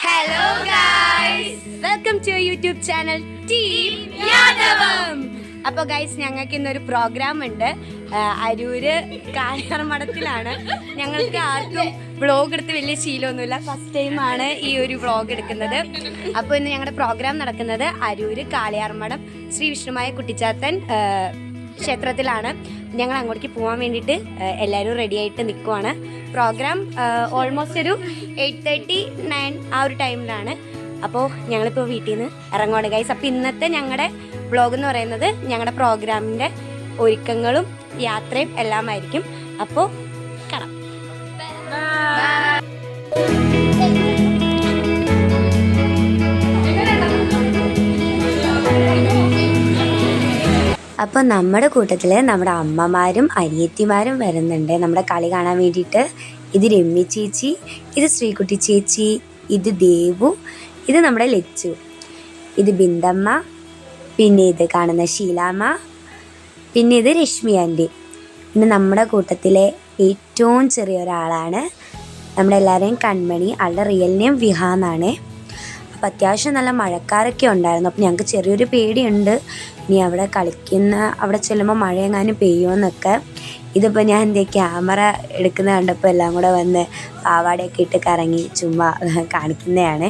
Hello guys, welcome to YouTube channel team Yadavam. അപ്പോൾ guys, ഞങ്ങൾക്ക് ഇന്നൊരു പ്രോഗ്രാം ഉണ്ട്. അരൂര് കാളിയാർ മഠത്തിലാണ്. ഞങ്ങൾക്ക് ആർക്കും വ്ളോഗ് എടുത്ത് വലിയ ശീലമൊന്നുമില്ല, ഫസ്റ്റ് ടൈമാണ് ഈ ഒരു വ്ളോഗ് എടുക്കുന്നത്. അപ്പോൾ ഇന്ന് ഞങ്ങളുടെ പ്രോഗ്രാം നടക്കുന്നത് അരൂര് കാളിയാർ മഠം ശ്രീ വിഷ്ണുമായ കുട്ടിച്ചാത്തൻ ക്ഷേത്രത്തിലാണ്. ഞങ്ങൾ അങ്ങോട്ടേക്ക് പോകാൻ വേണ്ടിയിട്ട് എല്ലാവരും റെഡി ആയിട്ട് നിൽക്കുവാണ്. പ്രോഗ്രാം ഓൾമോസ്റ്റ് ഒരു 8:30-9 ആ ഒരു ടൈമിലാണ്. അപ്പോൾ ഞങ്ങളിപ്പോൾ വീട്ടിൽ നിന്ന് ഇറങ്ങുവാണ് ഗൈസ്. അപ്പോൾ ഇന്നത്തെ ഞങ്ങളുടെ വ്ളോഗ് എന്ന് പറയുന്നത് ഞങ്ങളുടെ പ്രോഗ്രാമിൻ്റെ ഒരുക്കങ്ങളും യാത്രയും എല്ലാമായിരിക്കും. അപ്പോൾ കാണാം. അപ്പോൾ നമ്മുടെ കൂട്ടത്തിൽ നമ്മുടെ അമ്മമാരും അനിയത്തിമാരും വരുന്നുണ്ട് നമ്മുടെ കളി കാണാൻ വേണ്ടിയിട്ട്. ഇത് രമ്യ ചേച്ചി, ഇത് ശ്രീകുട്ടി ചേച്ചി, ഇത് ദേവു, ഇത് നമ്മുടെ ലച്ചു, ഇത് ബിന്ദമ്മ, പിന്നെ ഇത് കാണുന്ന ശീലാമ്മ, പിന്നെ ഇത് രശ്മി ആൻറ്റി. പിന്നെ നമ്മുടെ കൂട്ടത്തിലെ ഏറ്റവും ചെറിയ ഒരാളാണ് നമ്മുടെ എല്ലാവരെയും കൺമണി. ആളുടെ റിയൽ നെയിം വിഹ എന്നാണ്. അപ്പോൾ അത്യാവശ്യം നല്ല മഴക്കാരൊക്കെ ഉണ്ടായിരുന്നു. അപ്പോൾ ഞങ്ങൾക്ക് ചെറിയൊരു പേടിയുണ്ട്, ഇനി അവിടെ അവിടെ ചെല്ലുമ്പോൾ മഴയെങ്ങാനും പെയ്യുമെന്നൊക്കെ. ഇതിപ്പോൾ ഞാൻ എൻ്റെ ക്യാമറ എടുക്കുന്ന കണ്ടപ്പോൾ എല്ലാം കൂടെ വന്ന് പാവാടയൊക്കെ ഇട്ട് കറങ്ങി ചുമ്മാ കാണിക്കുന്നതാണ്.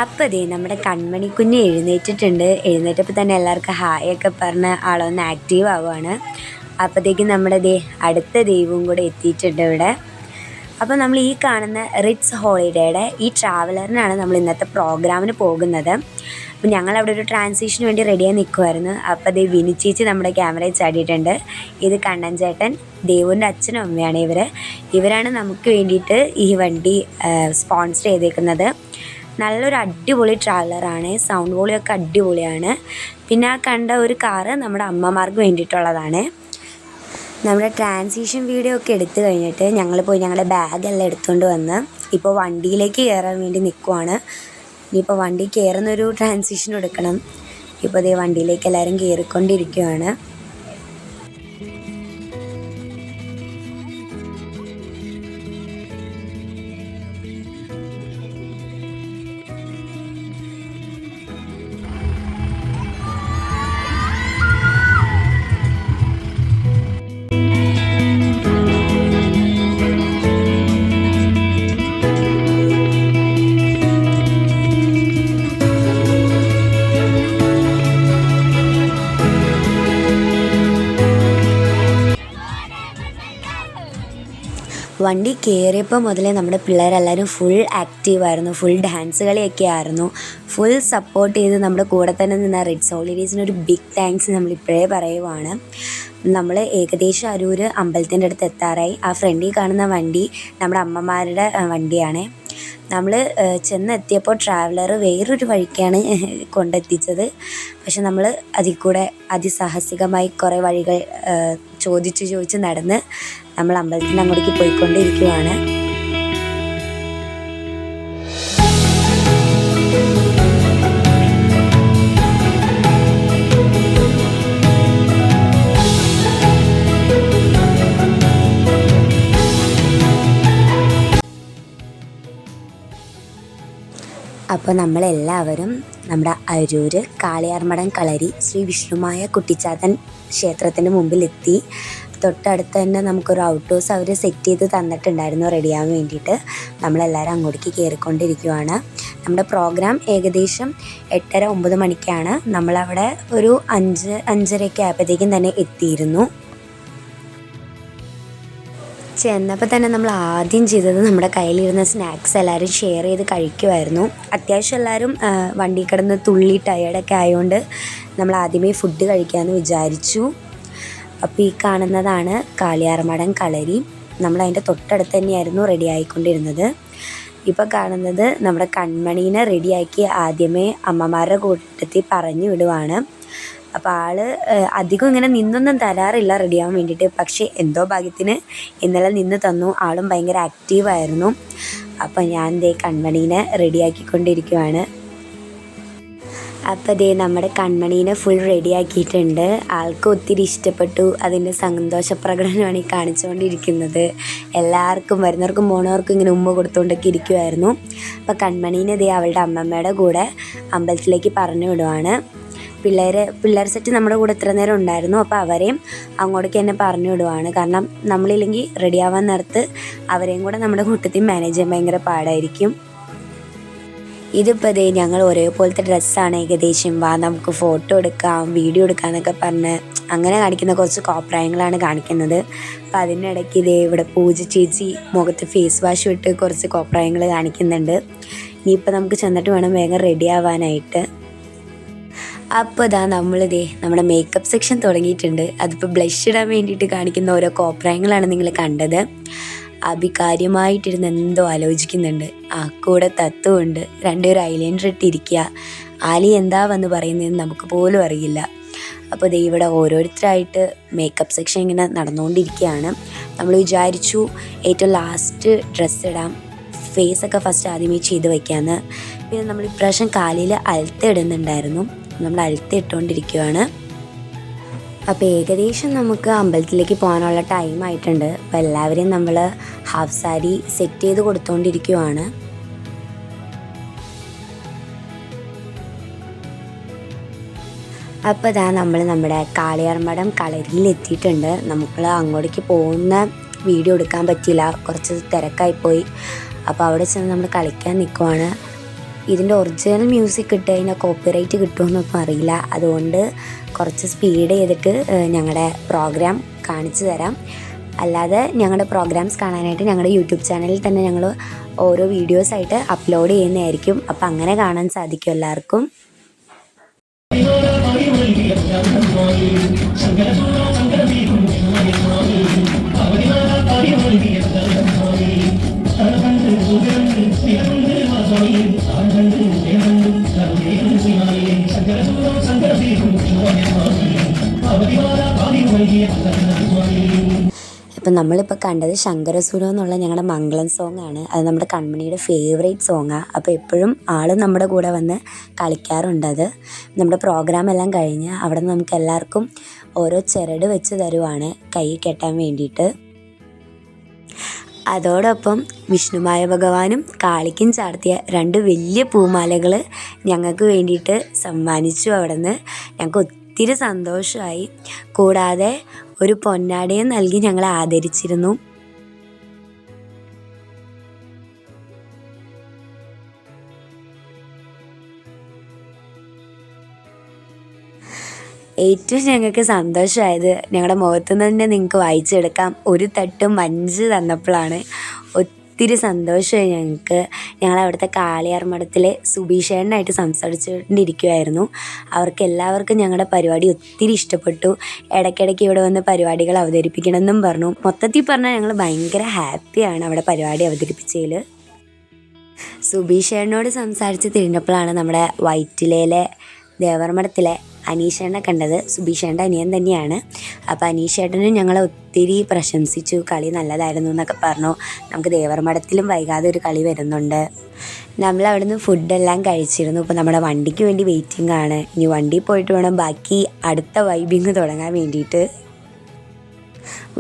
അപ്പോൾ ദേ നമ്മുടെ കൺമണി കുഞ്ഞ് എഴുന്നേറ്റിട്ടുണ്ട്. എഴുന്നേറ്റപ്പോൾ തന്നെ എല്ലാവർക്കും ഹായ് ഒക്കെ പറഞ്ഞ് ആളൊന്ന് ആക്റ്റീവ് ആവുകയാണ്. അപ്പോഴത്തേക്കും നമ്മുടെ അടുത്ത ദൈവവും കൂടെ എത്തിയിട്ടുണ്ട് ഇവിടെ. അപ്പോൾ നമ്മൾ ഈ കാണുന്ന റിറ്റ്സ് ഹോളിഡേയുടെ ഈ ട്രാവലറിനാണ് നമ്മൾ ഇന്നത്തെ പ്രോഗ്രാമിന് പോകുന്നത്. അപ്പോൾ ഞങ്ങളവിടെ ഒരു ട്രാൻസിഷന് വേണ്ടി റെഡിയായി നിൽക്കുമായിരുന്നു. അപ്പോൾ വിനി ചേച്ചി നമ്മുടെ ക്യാമറയിൽ ചാടിയിട്ടുണ്ട്. ഇത് കണ്ണൻ ചേട്ടൻ, ദേവുവിൻ്റെ അച്ഛനും അമ്മയാണ് ഇവരാണ് നമുക്ക് വേണ്ടിയിട്ട് ഈ വണ്ടി സ്പോൺസർ ചെയ്തേക്കുന്നത്. നല്ലൊരു അടിപൊളി ട്രാവലറാണ്, സൗണ്ട് വോളിയൊക്കെ അടിപൊളിയാണ്. പിന്നെ ആ കണ്ട ഒരു കാറ് നമ്മുടെ അമ്മമാർക്ക് വേണ്ടിയിട്ടുള്ളതാണ്. നമ്മുടെ ട്രാൻസിഷൻ വീഡിയോ ഒക്കെ എടുത്തു കഴിഞ്ഞിട്ട് ഞങ്ങൾ പോയി ഞങ്ങളുടെ ബാഗെല്ലാം എടുത്തുകൊണ്ട് വന്ന് ഇപ്പോൾ വണ്ടിയിലേക്ക് കയറാൻ വേണ്ടി നിൽക്കുവാണ്. ഇനിയിപ്പോൾ വണ്ടി കയറുന്നൊരു ട്രാൻസിഷൻ എടുക്കണം. ഇപ്പോൾ വണ്ടിയിലേക്ക് എല്ലാവരും കയറിക്കൊണ്ടിരിക്കുകയാണ്. വണ്ടി കയറിയപ്പോൾ മുതലേ നമ്മുടെ പിള്ളേരെല്ലാവരും ഫുൾ ആക്റ്റീവായിരുന്നു, ഫുൾ ഡാൻസ് കളിയൊക്കെ ആയിരുന്നു. ഫുൾ സപ്പോർട്ട് ചെയ്ത് നമ്മുടെ കൂടെ തന്നെ നിന്ന റിറ്റ്സ് ഹോളിഡേയ്സിനൊരു ബിഗ് താങ്ക്സ് നമ്മളിപ്പോഴേ പറയുവാണ്. നമ്മൾ ഏകദേശം അരൂര് അമ്പലത്തിൻ്റെ അടുത്ത് എത്താറായി. ആ ഫ്രണ്ടിൽ കാണുന്ന വണ്ടി നമ്മുടെ അമ്മമാരുടെ വണ്ടിയാണ്. നമ്മൾ ചെന്നെത്തിയപ്പോൾ ട്രാവലർ വേറൊരു വഴിക്കാണ് കൊണ്ടെത്തിച്ചത്. പക്ഷെ നമ്മൾ അതിൽ കൂടെ അതിസാഹസികമായി കുറേ വഴികൾ ചോദിച്ച് നടന്ന് നമ്മൾ അമ്പലത്തിൻ്റെ അങ്ങോട്ടേക്ക് പോയിക്കൊണ്ടിരിക്കുകയാണ്. അപ്പോൾ നമ്മളെല്ലാവരും നമ്മുടെ അരൂര് കാളിയാർമഠം കളരി ശ്രീ വിഷ്ണുമായ കുട്ടിച്ചാത്തൻ ക്ഷേത്രത്തിന് മുമ്പിലെത്തി. തൊട്ടടുത്ത് തന്നെ നമുക്കൊരു ഔട്ട് ഹൗസ് അവർ സെറ്റ് ചെയ്ത് തന്നിട്ടുണ്ടായിരുന്നു റെഡിയാകാൻ വേണ്ടിയിട്ട്. നമ്മളെല്ലാവരും അങ്ങോട്ടേക്ക് കയറിക്കൊണ്ടിരിക്കുകയാണ്. നമ്മുടെ പ്രോഗ്രാം ഏകദേശം 8:30-9 മണിക്കാണ്. നമ്മളവിടെ ഒരു 5-5:30 ആയപ്പോഴത്തേക്കും തന്നെ എത്തിയിരുന്നു. ചെന്നപ്പോൾ തന്നെ നമ്മൾ ആദ്യം ചെയ്തത് നമ്മുടെ കയ്യിലിരുന്ന സ്നാക്സ് എല്ലാവരും ഷെയർ ചെയ്ത് കഴിക്കുമായിരുന്നു. അത്യാവശ്യം എല്ലാവരും വണ്ടി കിടന്ന് തുള്ളി ടയേർഡൊക്കെ ആയതുകൊണ്ട് നമ്മൾ ആദ്യമേ ഫുഡ് കഴിക്കാമെന്ന് വിചാരിച്ചു. അപ്പോൾ ഈ കാണുന്നതാണ് കാളിയാർമഠം കളരി. നമ്മളതിൻ്റെ തൊട്ടടുത്ത് തന്നെയായിരുന്നു റെഡി ആയിക്കൊണ്ടിരുന്നത്. ഇപ്പോൾ കാണുന്നത് നമ്മുടെ കൺമണീനെ റെഡിയാക്കി ആദ്യമേ അമ്മമാരുടെ കൂട്ടത്തിൽ പറഞ്ഞു വിടുവാണ്. അപ്പോൾ ആൾ അധികം ഇങ്ങനെ നിന്നൊന്നും തരാറില്ല റെഡിയാവാൻ വേണ്ടിയിട്ട്. പക്ഷേ എന്തോ ഭാഗ്യത്തിന് ഇന്നലെ നിന്ന് തന്നു. ആളും ഭയങ്കര ആക്റ്റീവായിരുന്നു. അപ്പോൾ ഞാൻ കൺമണീനെ റെഡിയാക്കിക്കൊണ്ടിരിക്കുകയാണ്. അപ്പോൾ ദേ നമ്മുടെ കൺമണീനെ ഫുൾ റെഡിയാക്കിയിട്ടുണ്ട്. ആൾക്ക് ഒത്തിരി ഇഷ്ടപ്പെട്ടു. അതിൻ്റെ സന്തോഷപ്രകടനമാണ് ഈ കാണിച്ചുകൊണ്ടിരിക്കുന്നത്. എല്ലാവർക്കും വരുന്നവർക്കും പോണവർക്കും ഇങ്ങനെ ഉമ്മ കൊടുത്തുകൊണ്ടൊക്കെ ഇരിക്കുമായിരുന്നു. അപ്പോൾ കൺമണീനെ ദേ അവളുടെ അമ്മമ്മയുടെ കൂടെ അമ്പലത്തിലേക്ക് പറഞ്ഞു വിടുവാണ്. പിള്ളേർ സെറ്റ് നമ്മുടെ കൂടെ ഇത്ര നേരം ഉണ്ടായിരുന്നു. അപ്പോൾ അവരെയും അങ്ങോട്ടേക്ക് തന്നെ പറഞ്ഞു വിടുവാണ്. കാരണം നമ്മളില്ലെങ്കിൽ റെഡിയാവാൻ നേരത്ത് അവരെയും കൂടെ നമ്മുടെ കൂട്ടത്തിൽ മാനേജ് ചെയ്യാൻ ഭയങ്കര പാടായിരിക്കും. ഇതിപ്പോൾ ദേ ഞങ്ങൾ ഒരേപോലത്തെ ഡ്രസ്സാണ് ഏകദേശം. വാ നമുക്ക് ഫോട്ടോ എടുക്കാം, വീഡിയോ എടുക്കാം എന്നൊക്കെ പറഞ്ഞ് അങ്ങനെ കാണിക്കുന്ന കുറച്ച് കോപ്രായങ്ങളാണ് കാണിക്കുന്നത്. അപ്പം അതിനിടയ്ക്ക് ഇതേ ഇവിടെ പൂജ ചേച്ചി മുഖത്ത് ഫേസ് വാഷ് ഇട്ട് കുറച്ച് കോപ്രായങ്ങൾ കാണിക്കുന്നുണ്ട്. ഇനിയിപ്പോൾ നമുക്ക് ചെന്നിട്ട് വേണം വേഗം റെഡി ആവാനായിട്ട്. അപ്പോൾ ഇതാ നമ്മളിതേ നമ്മുടെ മേക്കപ്പ് സെക്ഷൻ തുടങ്ങിയിട്ടുണ്ട്. അതിപ്പോൾ ബ്ലഷ് ഇടാൻ വേണ്ടിയിട്ട് കാണിക്കുന്ന ഓരോ കോപ്രായങ്ങളാണ് നിങ്ങൾ കണ്ടത്. അഭികാര്യമായിട്ടിരുന്ന് എന്തോ ആലോചിക്കുന്നുണ്ട്. കൂടെ തത്തുമുണ്ട്. രണ്ടുപേരും ഐലൈനർ ഇട്ടിരിക്കുക. ആലി എന്താ വന്ന് പറയുന്നതെന്ന് നമുക്ക് പോലും അറിയില്ല. അപ്പോൾ ദേ ഇവിടെ ഓരോരുത്തരായിട്ട് മേക്കപ്പ് സെക്ഷൻ ഇങ്ങനെ നടന്നുകൊണ്ടിരിക്കുകയാണ്. നമ്മൾ വിചാരിച്ചു ഏറ്റവും ലാസ്റ്റ് ഡ്രസ്സ് ഇടാം, ഫേസൊക്കെ ഫസ്റ്റ് ആദ്യമേ ചെയ്ത് വയ്ക്കാമെന്ന്. പിന്നെ നമ്മൾ ഇപ്രാവശ്യം കാലിൽ അൽത്ത ഇടുന്നുണ്ടായിരുന്നു. നമ്മൾ അൽത്ത ഇട്ടുകൊണ്ടിരിക്കുകയാണ്. അപ്പോൾ ഏകദേശം നമുക്ക് അമ്പലത്തിലേക്ക് പോകാനുള്ള ടൈം ആയിട്ടുണ്ട്. അപ്പോൾ എല്ലാവരെയും നമ്മൾ ഹാഫ് സാരി സെറ്റ് ചെയ്ത് കൊടുത്തുകൊണ്ടിരിക്കുവാണ്. അപ്പോൾ ഇതാ നമ്മൾ നമ്മുടെ കാളിയാർമഠം കളരിയിൽ എത്തിയിട്ടുണ്ട്. നമുക്ക് അങ്ങോട്ടേക്ക് പോകുന്ന വീഡിയോ എടുക്കാൻ പറ്റിയില്ല, കുറച്ച് തിരക്കായിപ്പോയി. അപ്പോൾ അവിടെ ചെന്ന് നമ്മൾ കളിക്കാൻ നിൽക്കുവാണ്. ഇതിൻ്റെ ഒറിജിനൽ മ്യൂസിക് ഇട്ട് കഴിഞ്ഞാൽ കോപ്പിറൈറ്റ് കിട്ടുമെന്നൊന്നും അറിയില്ല. അതുകൊണ്ട് കുറച്ച് സ്പീഡ് ചെയ്തിട്ട് ഞങ്ങളുടെ പ്രോഗ്രാം കാണിച്ചു തരാം. അല്ലാതെ ഞങ്ങളുടെ പ്രോഗ്രാംസ് കാണാനായിട്ട് ഞങ്ങളുടെ യൂട്യൂബ് ചാനലിൽ തന്നെ ഞങ്ങൾ ഓരോ വീഡിയോസായിട്ട് അപ്ലോഡ് ചെയ്യുന്നതായിരിക്കും. അപ്പോൾ അങ്ങനെ കാണാൻ സാധിക്കും എല്ലാവർക്കും. ഇപ്പം നമ്മളിപ്പോൾ കണ്ടത് ശങ്കരസൂരം എന്നുള്ള ഞങ്ങളുടെ മംഗളം സോങ്ങാണ്. അത് നമ്മുടെ കൺമണിയുടെ ഫേവറേറ്റ് സോങ്ങാണ്. അപ്പോൾ എപ്പോഴും ആൾ നമ്മുടെ കൂടെ വന്ന് കളിക്കാറുണ്ട്. അത് നമ്മുടെ പ്രോഗ്രാം എല്ലാം കഴിഞ്ഞ് അവിടെ നിന്ന് നമുക്ക് എല്ലാവർക്കും ഓരോ ചരട് വെച്ച് തരുവാണ് കൈ കെട്ടാൻ വേണ്ടിയിട്ട്. അതോടൊപ്പം വിഷ്ണുമായ ഭഗവാനും കാളിക്കും ചാർത്തിയ 2 വലിയ പൂമാലകൾ ഞങ്ങൾക്ക് വേണ്ടിയിട്ട് സമ്മാനിച്ചു. അവിടെ നിന്ന് ഞങ്ങൾക്ക് ഒത്തിരി സന്തോഷമായി. കൂടാതെ ഒരു പൊന്നാടയും നൽകി ഞങ്ങളെ ആദരിച്ചിരുന്നു. ഏറ്റവും ഞങ്ങൾക്ക് സന്തോഷമായത് ഞങ്ങളുടെ മുഖത്തു നിന്ന് തന്നെ നിങ്ങൾക്ക് വായിച്ചെടുക്കാം, ഒരു തട്ട് മഞ്ച് തന്നപ്പോഴാണ്. ഒത്തിരി സന്തോഷമായി ഞങ്ങൾക്ക്. ഞങ്ങളവിടുത്തെ കാളിയാർമഠത്തിലെ സുബീഷേട്ടനായിട്ട് സംസാരിച്ചുകൊണ്ടിരിക്കുമായിരുന്നു. അവർക്ക് എല്ലാവർക്കും ഞങ്ങളുടെ പരിപാടി ഒത്തിരി ഇഷ്ടപ്പെട്ടു. ഇടയ്ക്കിടയ്ക്ക് ഇവിടെ വന്ന് പരിപാടികൾ അവതരിപ്പിക്കണമെന്നും പറഞ്ഞു. മൊത്തത്തിൽ പറഞ്ഞാൽ ഞങ്ങൾ ഭയങ്കര ഹാപ്പിയാണ് അവിടെ പരിപാടി അവതരിപ്പിച്ചതിൽ. സുബീഷേട്ടനോട് സംസാരിച്ച് തിരിഞ്ഞപ്പോഴാണ് നമ്മുടെ വൈറ്റിലയിലെ ദേവർമഠത്തിലെ അനീഷേട്ടനെ കണ്ടത്. സുബീഷേട്ടൻ്റെ അനിയൻ തന്നെയാണ്. അപ്പോൾ അനീഷേട്ടനും ഞങ്ങളെ ഒത്തിരി പ്രശംസിച്ചു. കളി നല്ലതായിരുന്നു എന്നൊക്കെ പറഞ്ഞു. നമുക്ക് ദേവർമഠത്തിലും വൈകാതെ ഒരു കളി വരുന്നുണ്ട്. നമ്മൾ അവിടെ നിന്ന് ഫുഡെല്ലാം കഴിച്ചിരുന്നു. ഇപ്പോൾ നമ്മുടെ വണ്ടിക്ക് വേണ്ടി വെയിറ്റിംഗ് ആണ്. ഇനി വണ്ടിയിൽ പോയിട്ട് വേണം ബാക്കി അടുത്ത വൈബിങ് തുടങ്ങാൻ വേണ്ടിയിട്ട്.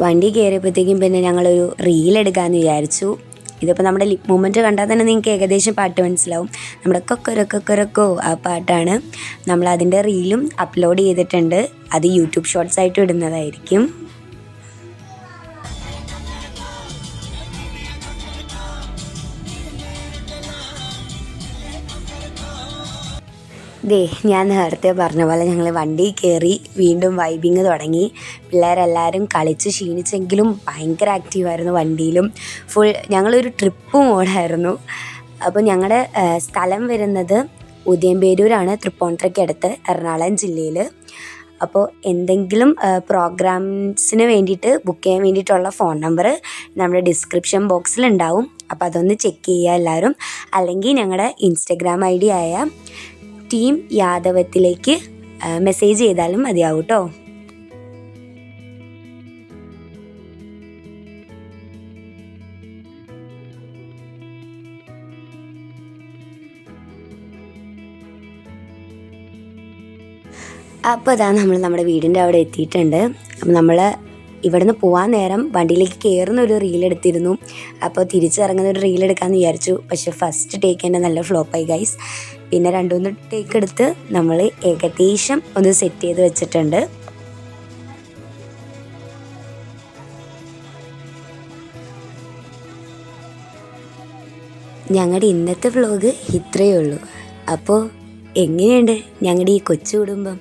വണ്ടി കയറിയപ്പോഴത്തേക്കും പിന്നെ ഞങ്ങളൊരു റീൽ എടുക്കാമെന്ന് വിചാരിച്ചു. ഇതിപ്പോൾ നമ്മുടെ ലിപ് മൂവ്മെൻറ്റ് കണ്ടാൽ തന്നെ നിങ്ങൾക്ക് ഏകദേശം പാട്ട് മനസ്സിലാവും. നമ്മുടെ കൊക്കൊരക്കൊക്കൊരക്കോ ആ പാട്ടാണ്. നമ്മളതിൻ്റെ റീലും അപ്ലോഡ് ചെയ്തിട്ടുണ്ട്. അത് യൂട്യൂബ് ഷോർട്സ് ആയിട്ട് ഇടുന്നതായിരിക്കും. ഞാൻ നേരത്തെ പറഞ്ഞ പോലെ ഞങ്ങൾ വണ്ടിയിൽ കയറി വീണ്ടും വൈബിങ് തുടങ്ങി. പിള്ളേരെല്ലാവരും കളിച്ച് ക്ഷീണിച്ചെങ്കിലും ഭയങ്കര ആക്റ്റീവായിരുന്നു വണ്ടിയിലും. ഞങ്ങളൊരു ട്രിപ്പ് മോഡായിരുന്നു. അപ്പോൾ ഞങ്ങളുടെ സ്ഥലം വരുന്നത് ഉദയംപേരൂരാണ്, തൃപ്പൂണിത്തുറയ്ക്ക് അടുത്ത്, എറണാകുളം ജില്ലയിൽ. അപ്പോൾ എന്തെങ്കിലും പ്രോഗ്രാംസിന് വേണ്ടിയിട്ട് ബുക്ക് ചെയ്യാൻ വേണ്ടിയിട്ടുള്ള ഫോൺ നമ്പർ നമ്മുടെ ഡിസ്ക്രിപ്ഷൻ ബോക്സിലുണ്ടാവും. അപ്പോൾ അതൊന്ന് ചെക്ക് ചെയ്യുക എല്ലാവരും. അല്ലെങ്കിൽ ഞങ്ങളുടെ ഇൻസ്റ്റഗ്രാം ID ആയ ടീം യാദവത്തിലേക്ക് മെസ്സേജ് ചെയ്താലും മതിയാവും കേട്ടോ. അപ്പോൾ അതാ നമ്മൾ നമ്മുടെ വീടിൻ്റെ അവിടെ എത്തിയിട്ടുണ്ട്. അപ്പോൾ നമ്മൾ ഇവിടുന്ന് പോകാൻ നേരം വണ്ടിയിലേക്ക് കയറുന്ന ഒരു റീലെടുത്തിരുന്നു. അപ്പോൾ തിരിച്ചിറങ്ങുന്ന ഒരു റീലെടുക്കാമെന്ന് വിചാരിച്ചു. പക്ഷേ ഫസ്റ്റ് ടേക്ക് തന്നെ നല്ല ഫ്ലോപ്പായി ഗൈസ്. പിന്നെ 2-3 ടേക്ക് എടുത്ത് നമ്മൾ ഏകദേശം ഒന്ന് സെറ്റ് ചെയ്ത് വെച്ചിട്ടുണ്ട്. ഞങ്ങളുടെ ഇന്നത്തെ വ്ലോഗ് ഇത്രയേ ഉള്ളൂ. അപ്പോൾ എങ്ങനെയുണ്ട് ഞങ്ങളുടെ ഈ കൊച്ചു കുടുംബം?